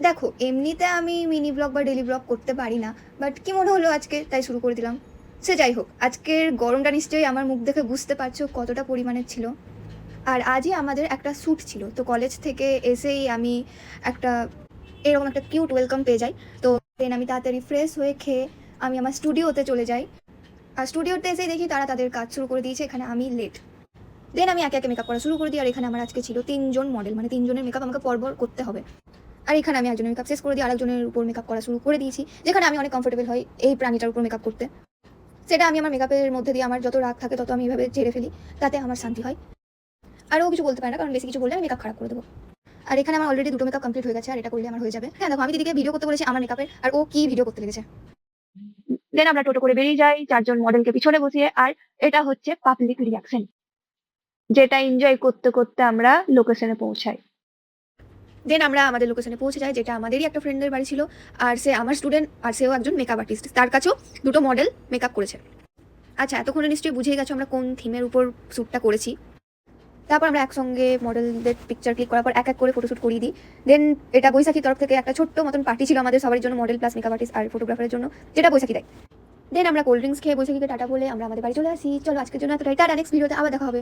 দেখো, এমনিতে আমি মিনি ব্লগ বা ডেইলি ব্লগ করতে পারি না। বাট কি মনে হলো আজকে, তাই শুরু করে দিলাম। সে যাই হোক, আজকের গরমটা নিশ্চয়ই আমার মুখ দেখে বুঝতে পারছো কতটা পরিমাণের ছিল। আর আজই আমাদের একটা শ্যুট ছিল, তো কলেজ থেকে এসেই আমি একটা এরকম একটা কিউট ওয়েলকাম পেয়ে যাই। তো দেন আমি তাড়াতাড়ি ফ্রেশ হয়ে খেয়ে আমি আমার স্টুডিওতে চলে যাই। আর স্টুডিওতে এসেই দেখি তারা তাদের কাজ শুরু করে দিয়েছে, এখানে আমি লেট। দেন আমি একে একে মেকআপ করা শুরু করে দিই। আর এখানে আমার আজকে ছিল 3জন মডেল, মানে 3জনের মেকআপ আমাকে পরপর করতে হবে। আর এখানে আমি একজনের মেকআপ শেষ করে দিই, আরেকজনের উপর মেকআপ করা শুরু করে দিয়েছি, যেখানে আমি অনেক কমফোর্টেবল হই এই প্রাণীটার উপর মেকআপ করতে। সেটা আমি আমার মেকআপের মধ্যে দিয়ে আমার যত রাগ থাকে তত আমি এইভাবে ঝেড়ে ফেলি, তাতে আমার শান্তি হয়। আর ও কিছু বলতে পারে না, কারণ বেশি কিছু বললে আমি মেকআপ খারাপ করে দেবো। আর এখানে আমার অলরেডি দুটো মেকআপ কমপ্লিট হয়ে গেছে, আর এটা করলে আমার হয়ে যাবে। হ্যাঁ দেখো, আমি দিদিকে ভিডিও করতে বলেছি আমার মেকআপের, আর ও কি ভিডিও করতে লেগেছে। দেন আমরা টোটো করে বেরিয়ে যাই 4জন মডেলকে পিছনে বসিয়ে। আর এটা হচ্ছে পাবলিক রিয়াকশন, যেটা এনজয় করতে করতে আমরা লোকেশনে পৌঁছাই। দেন আমরা আমাদের লোকেশনে পৌঁছে যাই, যেটা আমাদেরই একটা ফ্রেন্ডের বাড়ি ছিল। আর সে আমার স্টুডেন্ট, আর সেও একজন মেকআপ আর্টিস্ট, তার কাছেও দুটো মডেল মেকআপ করেছে। আচ্ছা, এতক্ষণে নিশ্চয়ই বুঝেই গেছো আমরা কোন থিমের উপর শ্যুটটা করেছি। তারপর আমরা একসঙ্গে মডেলদের পিকচার ক্লিক করার পর এক এক করে ফটোশ্যুট করিয়ে দিই। দেন এটা বৈশাখীর তরফ থেকে একটা ছোট্ট মতন পার্টি ছিল আমাদের সবার জন্য, মডেল প্লাস মেকআপ আর্টিস্ট আর ফটোগ্রাফারের জন্য, যেটা বৈশাখী দেয়। দেন আমরা কোল্ড ড্রিঙ্কস খেয়ে বৈশাখীকে টাটা বলে আমরা আমাদের বাড়ি চলে আসি। চলো আজকের জন্য এতটাই, টাটা, নেক্সট ভিডিওতে আবার দেখা হবে।